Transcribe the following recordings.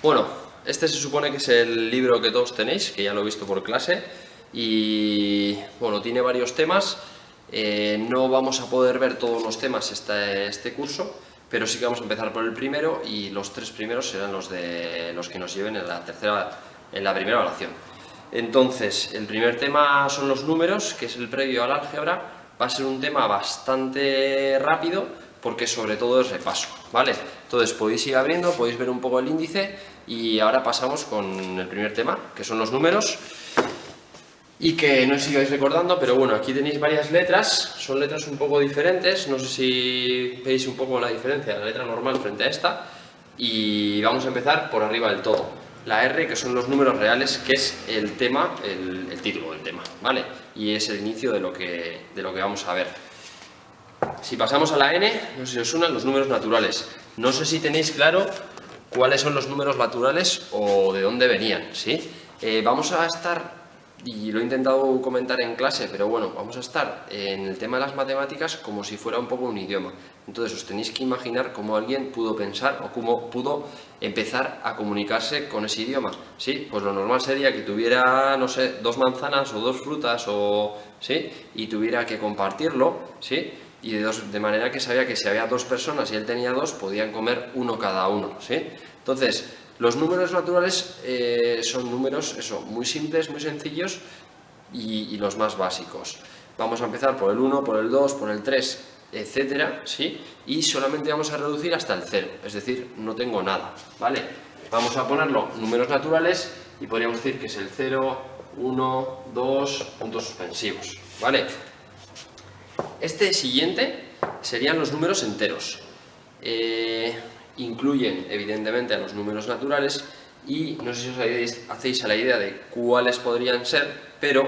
Bueno, este se supone que es el libro que todos tenéis, que ya lo he visto por clase, y bueno, tiene varios temas. No vamos a poder ver todos los temas este curso, pero sí que vamos a empezar por el primero y los tres primeros serán los que nos lleven en la primera evaluación. Entonces, el primer tema son los números, que es el previo al álgebra. Va a ser un tema bastante rápido porque sobre todo es repaso, ¿vale? Entonces podéis ir abriendo, podéis ver un poco el índice y ahora pasamos con el primer tema, que son los números. Y que no sé si vais recordando, pero bueno, aquí tenéis varias letras, son letras un poco diferentes, no sé si veis un poco la diferencia de la letra normal frente a esta. Y vamos a empezar por arriba del todo. La R, que son los números reales, que es el tema, el título del tema, ¿vale? Y es el inicio de lo que vamos a ver. Si pasamos a la N, no sé si os suenan los números naturales. No sé si tenéis claro cuáles son los números naturales o de dónde venían, ¿sí? Vamos a estar, y lo he intentado comentar en clase, pero bueno, vamos a estar en el tema de las matemáticas como si fuera un poco un idioma. Entonces os tenéis que imaginar cómo alguien pudo pensar o cómo pudo empezar a comunicarse con ese idioma, ¿sí? Pues lo normal sería que tuviera, no sé, 2 manzanas o 2 frutas, ¿sí? Y tuviera que compartirlo, ¿sí? Y de manera que sabía que si había 2 personas y él tenía 2, podían comer uno cada uno, ¿sí? Entonces, los números naturales son números, muy simples, muy sencillos y los más básicos. Vamos a empezar por el 1, por el 2, por el 3, etcétera, ¿sí? Y solamente vamos a reducir hasta el 0, es decir, no tengo nada, ¿vale? Vamos a ponerlo números naturales y podríamos decir que es el 0, 1, 2, puntos suspensivos, ¿vale? Este siguiente serían los números enteros. Incluyen evidentemente a los números naturales y no sé si os hacéis a la idea de cuáles podrían ser, pero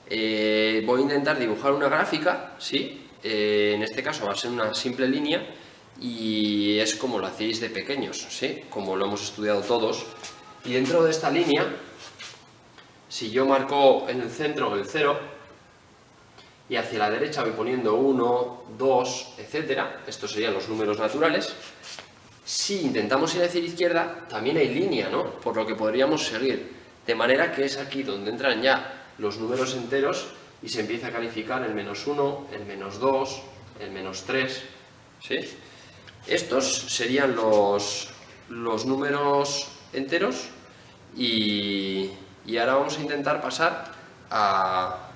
voy a intentar dibujar una gráfica, ¿sí? En este caso va a ser una simple línea y es como lo hacéis de pequeños, ¿sí? Como lo hemos estudiado todos. Y dentro de esta línea, si yo marco en el centro el 0, y hacia la derecha voy poniendo 1, 2, etcétera. Estos serían los números naturales. Si intentamos ir hacia la izquierda, también hay línea, ¿no? Por lo que podríamos seguir. De manera que es aquí donde entran ya los números enteros y se empieza a calificar el -1, el -2, el -3, ¿sí? Estos serían los números enteros y ahora vamos a intentar pasar a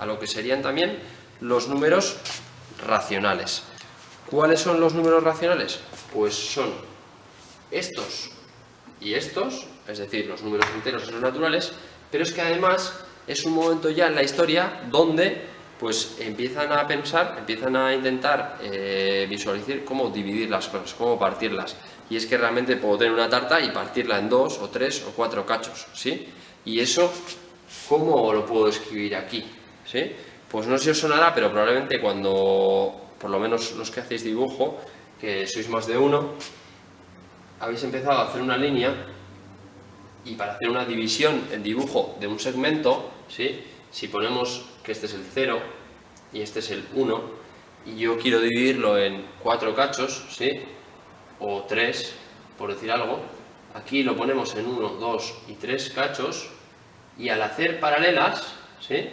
lo que serían también los números racionales. ¿Cuáles son los números racionales? Pues son estos y estos, es decir, los números enteros y los naturales, pero es que además es un momento ya en la historia donde pues empiezan a pensar, empiezan a intentar visualizar cómo dividir las cosas, cómo partirlas. Y es que realmente puedo tener una tarta y partirla en 2 o 3 o 4 cachos, ¿sí? Y eso, ¿cómo lo puedo escribir aquí? ¿Sí? Pues no sé si os sonará, pero probablemente cuando, por lo menos los que hacéis dibujo, que sois más de uno, habéis empezado a hacer una línea y para hacer una división en dibujo de un segmento, ¿sí? Si ponemos que este es el 0 y este es el 1 y yo quiero dividirlo en 4 cachos, ¿sí? O 3, por decir algo, aquí lo ponemos en 1, 2 y 3 cachos y al hacer paralelas, ¿sí?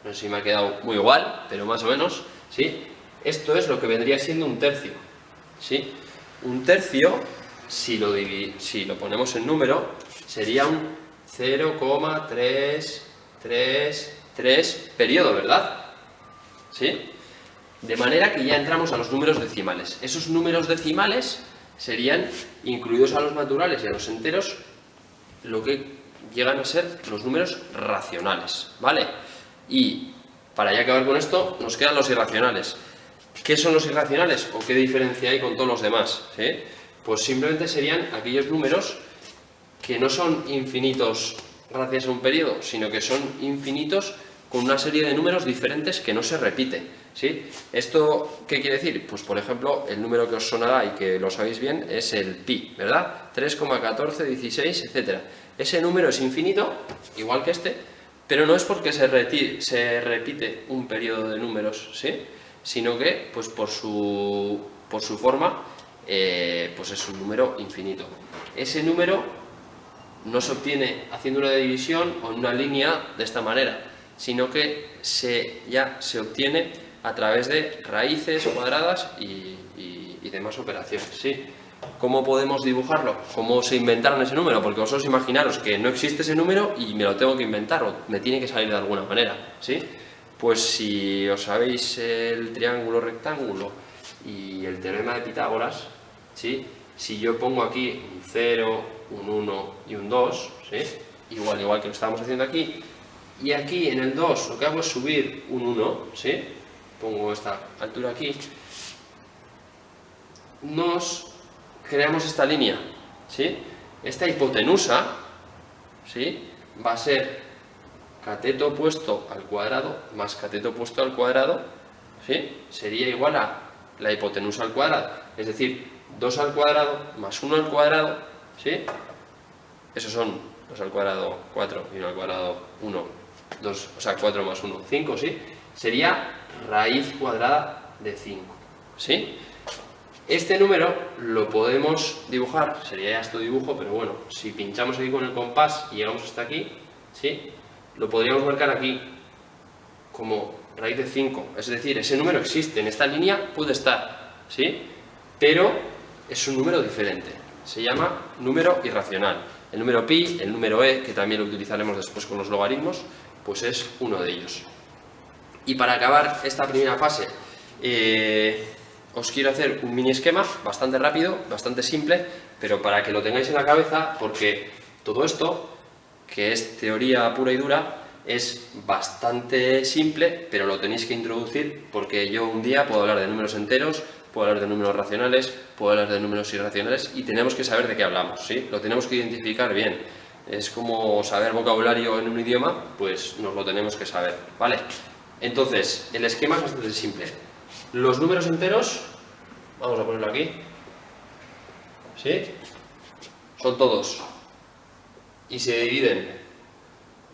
No sé si me ha quedado muy igual, pero más o menos, ¿sí? Esto es lo que vendría siendo un tercio, ¿sí? Un tercio, si lo ponemos en número, sería un 0,333 periodo, ¿verdad? ¿Sí? De manera que ya entramos a los números decimales. Esos números decimales serían, incluidos a los naturales y a los enteros, lo que llegan a ser los números racionales, ¿vale? Y para ya acabar con esto, nos quedan los irracionales. ¿Qué son los irracionales o qué diferencia hay con todos los demás? ¿Sí? Pues simplemente serían aquellos números que no son infinitos gracias a un periodo, sino que son infinitos con una serie de números diferentes que no se repite, ¿sí? ¿Esto qué quiere decir? Pues por ejemplo, el número que os sonará y que lo sabéis bien es el pi, ¿verdad? 3,1416, etc. Ese número es infinito, igual que este, pero no es porque se repite un periodo de números, ¿sí? Sino que, pues por su forma, pues es un número infinito. Ese número no se obtiene haciendo una división o en una línea de esta manera, sino que ya se obtiene a través de raíces cuadradas y demás operaciones, ¿sí? ¿Cómo podemos dibujarlo? ¿Cómo se inventaron ese número? Porque vosotros imaginaros que no existe ese número y me lo tengo que inventar o me tiene que salir de alguna manera, ¿sí? Pues si os sabéis el triángulo rectángulo y el teorema de Pitágoras, ¿sí? Si yo pongo aquí un 0, un 1 y un 2, ¿sí? igual que lo estábamos haciendo aquí, y aquí en el 2 lo que hago es subir un 1, ¿sí? Pongo esta altura aquí, nos creamos esta línea, ¿sí? Esta hipotenusa, ¿sí? Va a ser cateto opuesto al cuadrado más cateto opuesto al cuadrado, ¿sí? Sería igual a la hipotenusa al cuadrado, es decir, 2 al cuadrado más 1 al cuadrado, ¿sí? Esos son 2 al cuadrado 4 y 1 al cuadrado 1, 2, o sea, 4 más 1, 5, ¿sí? Sería raíz cuadrada de 5, ¿sí? Este número lo podemos dibujar, sería ya este dibujo, pero bueno, si pinchamos aquí con el compás y llegamos hasta aquí, ¿sí? Lo podríamos marcar aquí como raíz de 5, es decir, ese número existe, en esta línea puede estar, ¿sí? Pero es un número diferente, se llama número irracional. El número pi, el número e, que también lo utilizaremos después con los logaritmos, pues es uno de ellos. Y para acabar esta primera fase, os quiero hacer un mini esquema bastante rápido, bastante simple, pero para que lo tengáis en la cabeza, porque todo esto, que es teoría pura y dura, es bastante simple, pero lo tenéis que introducir, porque yo un día puedo hablar de números enteros, puedo hablar de números racionales, puedo hablar de números irracionales, y tenemos que saber de qué hablamos, ¿sí? Lo tenemos que identificar bien. Es como saber vocabulario en un idioma, pues nos lo tenemos que saber, ¿vale? Entonces, el esquema es bastante simple. Los números enteros, vamos a ponerlo aquí, ¿sí? Son todos. Y se dividen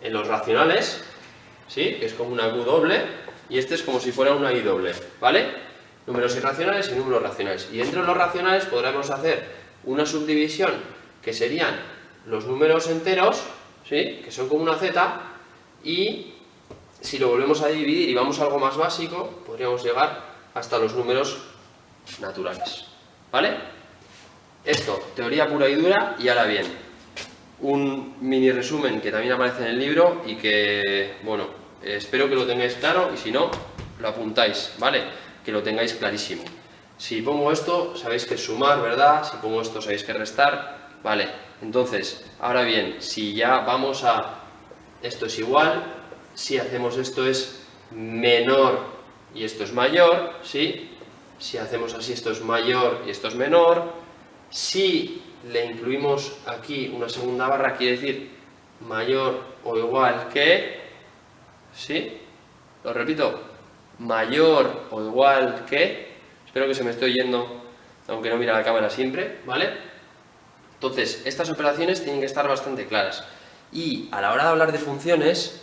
en los racionales, ¿sí? Que es como una Q doble, y este es como si fuera una I doble, ¿vale? Números irracionales y números racionales. Y entre los racionales podremos hacer una subdivisión que serían los números enteros, ¿sí? Que son como una Z, y si lo volvemos a dividir y vamos a algo más básico, podríamos llegar hasta los números naturales, ¿vale? Esto, teoría pura y dura, y ahora bien, un mini resumen que también aparece en el libro y que, bueno, espero que lo tengáis claro y si no, lo apuntáis, ¿vale? Que lo tengáis clarísimo. Si pongo esto, sabéis que es sumar, ¿verdad? Si pongo esto, sabéis que es restar, ¿vale? Entonces, ahora bien, si ya vamos a esto es igual, si hacemos esto es menor y esto es mayor, ¿sí? Si hacemos así, esto es mayor y esto es menor. Si le incluimos aquí una segunda barra, quiere decir mayor o igual que, ¿sí? Lo repito, mayor o igual que, espero que se me esté oyendo, aunque no mira la cámara siempre, ¿vale? Entonces, estas operaciones tienen que estar bastante claras. Y a la hora de hablar de funciones,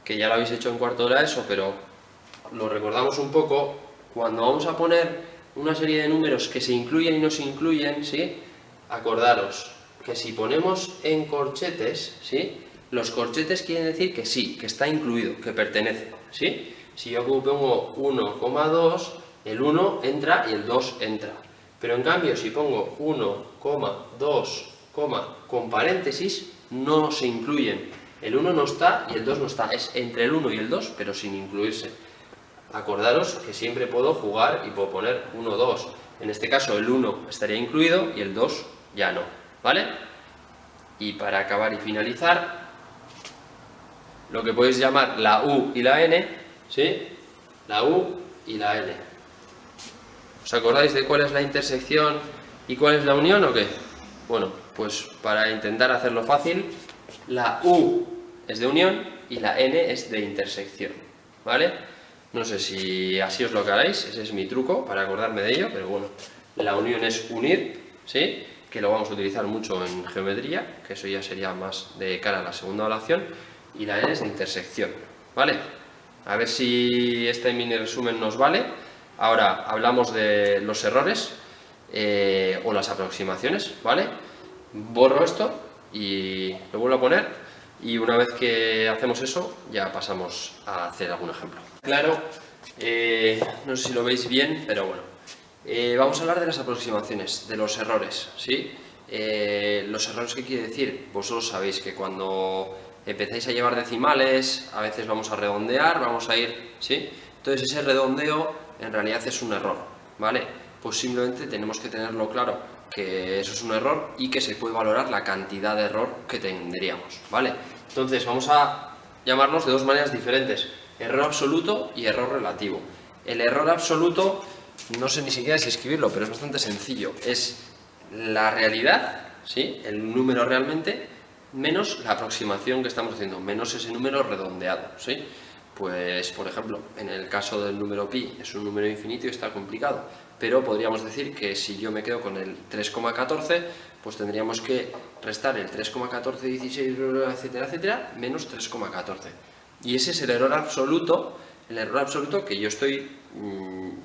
que ya lo habéis hecho en cuarto de la ESO, pero lo recordamos un poco, cuando vamos a poner una serie de números que se incluyen y no se incluyen, ¿sí? Acordaros que si ponemos en corchetes, ¿sí? Los corchetes quieren decir que sí, que está incluido, que pertenece, ¿sí? Si yo pongo 1,2, el 1 entra y el 2 entra. Pero en cambio, si pongo 1,2, con paréntesis, no se incluyen. El 1 no está y el 2 no está. Es entre el 1 y el 2, pero sin incluirse. Acordaros que siempre puedo jugar y puedo poner 1, 2. En este caso el 1 estaría incluido y el 2 ya no, ¿vale? Y para acabar y finalizar, lo que podéis llamar la U y la N, ¿sí? La U y la N. ¿Os acordáis de cuál es la intersección y cuál es la unión o qué? Bueno, pues para intentar hacerlo fácil, la U es de unión y la N es de intersección, ¿vale? No sé si así os lo haréis, ese es mi truco para acordarme de ello, pero bueno, la unión es unir, ¿sí? Que lo vamos a utilizar mucho en geometría, que eso ya sería más de cara a la segunda evaluación, y la N es de intersección, ¿vale? A ver si este mini resumen nos vale. Ahora hablamos de los errores. o las aproximaciones, ¿vale? Borro esto y lo vuelvo a poner, y una vez que hacemos eso ya pasamos a hacer algún ejemplo. Claro, no sé si lo veis bien, pero bueno, vamos a hablar de las aproximaciones, de los errores, ¿sí? Los errores, ¿qué quiere decir? Vosotros sabéis que cuando empezáis a llevar decimales, a veces vamos a redondear, vamos a ir, ¿sí? Entonces ese redondeo en realidad es un error, ¿vale? Pues simplemente tenemos que tenerlo claro que eso es un error y que se puede valorar la cantidad de error que tendríamos, ¿vale? Entonces vamos a llamarlos de dos maneras diferentes: error absoluto y error relativo. El error absoluto, no sé ni siquiera si escribirlo, pero es bastante sencillo. Es la realidad, ¿sí? El número realmente, menos la aproximación que estamos haciendo, menos ese número redondeado, ¿sí? Pues, por ejemplo, en el caso del número pi, es un número infinito y está complicado, pero podríamos decir que si yo me quedo con el 3,14, pues tendríamos que restar el 3,1416, etcétera, etcétera, menos 3,14. Y ese es el error absoluto que yo estoy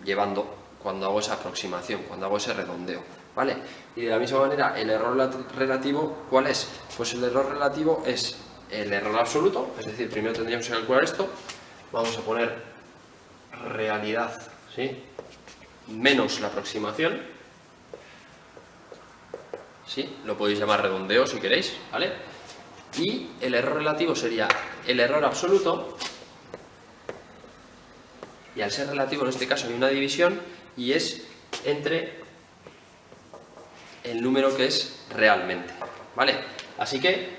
llevando cuando hago esa aproximación, cuando hago ese redondeo, ¿vale? Y de la misma manera, el error relativo, ¿cuál es? Pues el error relativo es el error absoluto, es decir, primero tendríamos que calcular esto, vamos a poner realidad, ¿sí?, menos la aproximación, ¿sí?, lo podéis llamar redondeo si queréis, ¿vale? Y el error relativo sería el error absoluto, y al ser relativo en este caso hay una división y es entre el número que es realmente, ¿vale? Así que,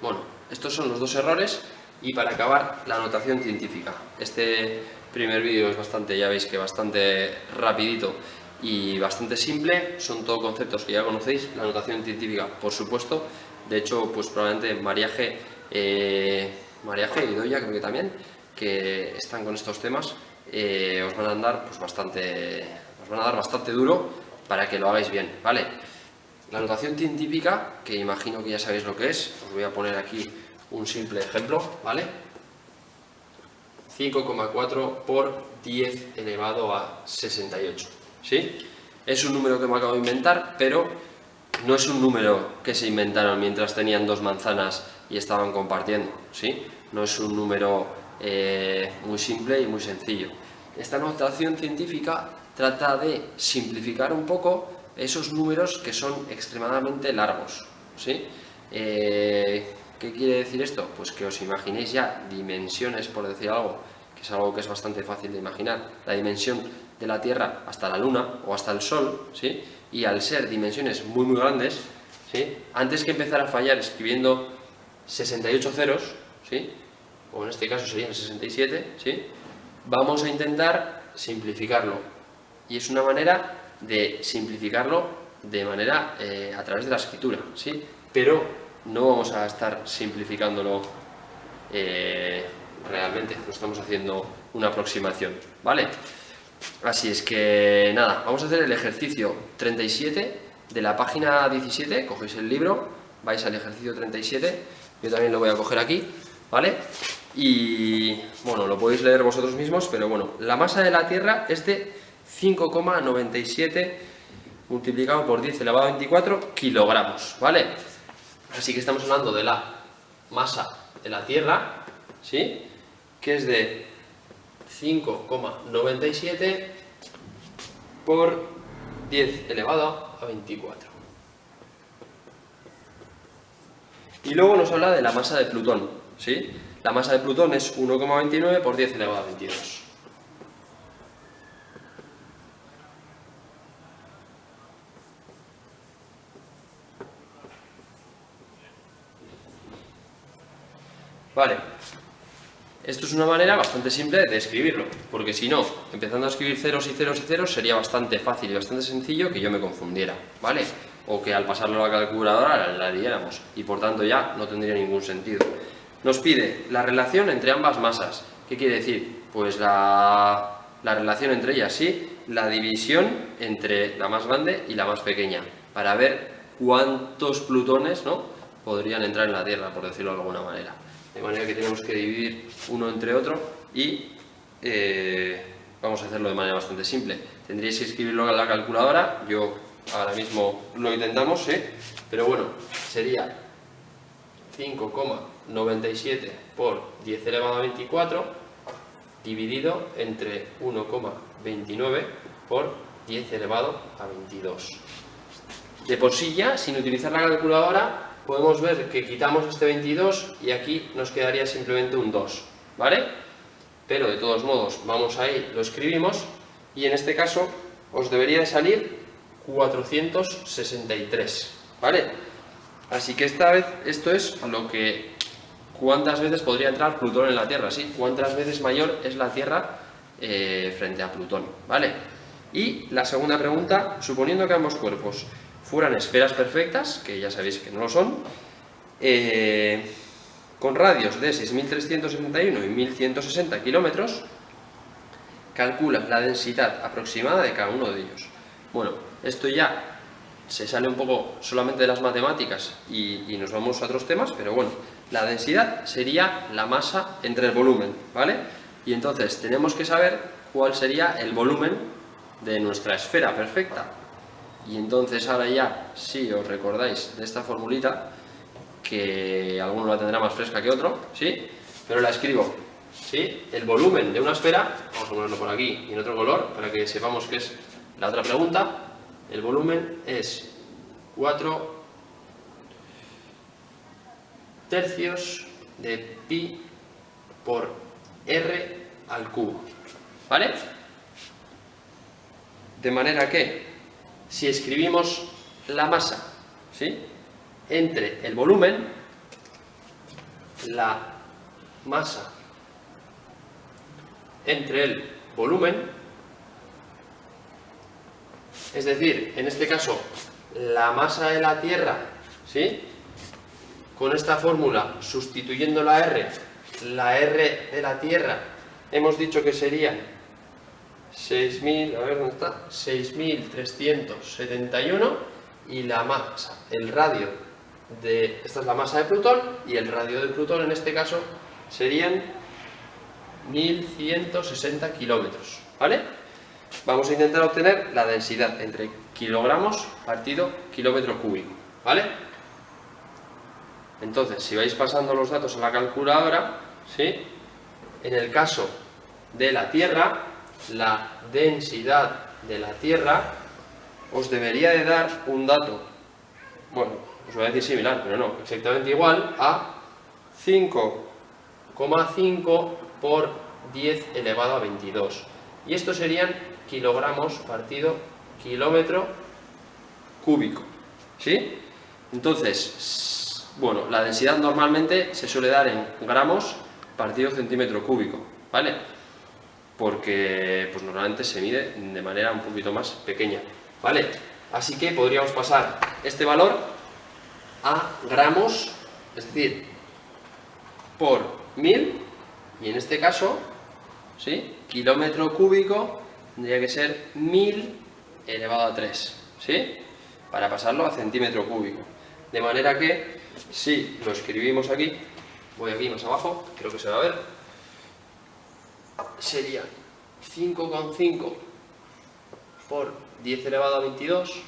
bueno, estos son los dos errores. Y para acabar, la notación científica. Este primer vídeo es bastante, ya veis que bastante rapidito y bastante simple, son todo conceptos que ya conocéis. La notación científica, por supuesto, de hecho, pues probablemente María G y Doya, creo que también, que están con estos temas, os van a dar pues bastante duro para que lo hagáis bien, ¿vale? La notación científica, que imagino que ya sabéis lo que es, os voy a poner aquí un simple ejemplo, ¿vale? 5,4 por 10 elevado a 68, ¿sí? Es un número que me acabo de inventar, pero no es un número que se inventaron mientras tenían dos manzanas y estaban compartiendo, ¿sí? No es un número muy simple y muy sencillo. Esta notación científica trata de simplificar un poco esos números que son extremadamente largos, ¿sí? ¿Qué quiere decir esto? Pues que os imaginéis ya dimensiones, por decir algo, que es algo que es bastante fácil de imaginar, la dimensión de la Tierra hasta la Luna o hasta el Sol, ¿sí? Y al ser dimensiones muy muy grandes, ¿sí?, antes que empezar a fallar escribiendo 68 ceros, ¿sí?, o en este caso serían 67, ¿sí?, vamos a intentar simplificarlo. Y es una manera de simplificarlo de manera a través de la escritura, ¿sí? Pero no vamos a estar simplificándolo realmente, no estamos haciendo una aproximación, ¿vale? Así es que nada, vamos a hacer el ejercicio 37 de la página 17, cogéis el libro, vais al ejercicio 37, yo también lo voy a coger aquí, ¿vale? Y bueno, lo podéis leer vosotros mismos, pero bueno, la masa de la Tierra es de 5,97 multiplicado por 10 elevado a 24 kilogramos, ¿vale? Así que estamos hablando de la masa de la Tierra, ¿sí?, que es de 5,97 por 10 elevado a 24. Y luego nos habla de la masa de Plutón, ¿sí? La masa de Plutón es 1,29 por 10 elevado a 22. Vale, esto es una manera bastante simple de escribirlo, porque si no, empezando a escribir ceros y ceros y ceros sería bastante fácil y bastante sencillo que yo me confundiera, ¿vale? O que al pasarlo a la calculadora la liáramos y por tanto ya no tendría ningún sentido. Nos pide la relación entre ambas masas. ¿Qué quiere decir? Pues la relación entre ellas, sí, la división entre la más grande y la más pequeña, para ver cuántos plutones, ¿no?, podrían entrar en la Tierra, por decirlo de alguna manera. De manera que tenemos que dividir uno entre otro y vamos a hacerlo de manera bastante simple. Tendríais que escribirlo en la calculadora, yo ahora mismo lo intentamos, ¿sí? Pero bueno, sería 5,97 por 10 elevado a 24 dividido entre 1,29 por 10 elevado a 22. De por sí ya, sin utilizar la calculadora, podemos ver que quitamos este 22 y aquí nos quedaría simplemente un 2, ¿vale? Pero de todos modos, vamos ahí, lo escribimos y en este caso os debería de salir 463, ¿vale? Así que esta vez esto es lo que... ¿Cuántas veces podría entrar Plutón en la Tierra? ¿Sí? ¿Cuántas veces mayor es la Tierra frente a Plutón? ¿Vale? Y la segunda pregunta, suponiendo que ambos cuerpos fueran esferas perfectas, que ya sabéis que no lo son, con radios de 6.371 y 1.160 kilómetros, calcula la densidad aproximada de cada uno de ellos. Bueno, esto ya se sale un poco solamente de las matemáticas y nos vamos a otros temas, pero bueno, la densidad sería la masa entre el volumen, ¿vale? Y entonces tenemos que saber cuál sería el volumen de nuestra esfera perfecta. Y entonces ahora ya, si os recordáis de esta formulita, que alguno la tendrá más fresca que otro, ¿sí? Pero la escribo, ¿sí? El volumen de una esfera, vamos a ponerlo por aquí y en otro color, para que sepamos qué es la otra pregunta. El volumen es 4 tercios de pi por r al cubo, ¿vale? De manera que, si escribimos la masa, ¿sí?, entre el volumen, la masa entre el volumen, es decir, en este caso, la masa de la Tierra, ¿sí?, con esta fórmula, sustituyendo la R de la Tierra, hemos dicho que serían 6.000, a ver dónde está, 6.371, y la masa, el radio de, esta es la masa de Plutón, y el radio de Plutón en este caso serían 1.160 kilómetros, ¿vale? Vamos a intentar obtener la densidad entre kilogramos partido kilómetro cúbico, ¿vale? Entonces, si vais pasando los datos a la calculadora, ¿sí?, en el caso de la Tierra, la densidad de la Tierra os debería de dar un dato, bueno, os voy a decir similar, pero no, exactamente igual a 5,5 por 10 elevado a 22. Y esto serían kilogramos partido kilómetro cúbico, ¿sí? Entonces, bueno, la densidad normalmente se suele dar en gramos partido centímetro cúbico, ¿vale? Porque pues normalmente se mide de manera un poquito más pequeña, ¿vale? Así que podríamos pasar este valor a gramos, es decir, por 1000, y en este caso, ¿sí?, kilómetro cúbico tendría que ser 1000 elevado a 3, ¿sí?, para pasarlo a centímetro cúbico. De manera que, si lo escribimos aquí, voy aquí más abajo, creo que se va a ver, sería 5,5 por 10 elevado a 22,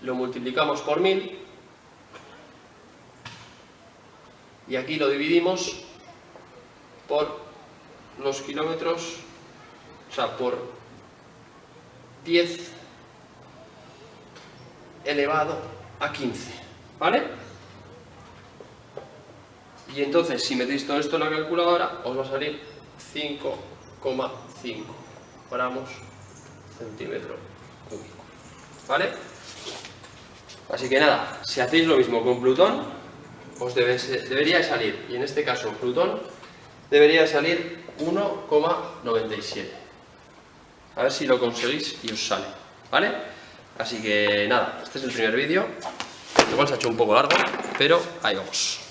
lo multiplicamos por 1000, y aquí lo dividimos por los kilómetros, o sea, por 10 elevado a 15, ¿vale? Y entonces, si metéis todo esto en la calculadora, os va a salir 5,5 gramos centímetro cúbico, ¿vale? Así que nada, si hacéis lo mismo con Plutón, os debería salir, y en este caso Plutón, debería salir 1,97. A ver si lo conseguís y os sale, ¿vale? Así que nada, este es el primer vídeo. Igual se ha hecho un poco largo, pero ahí vamos.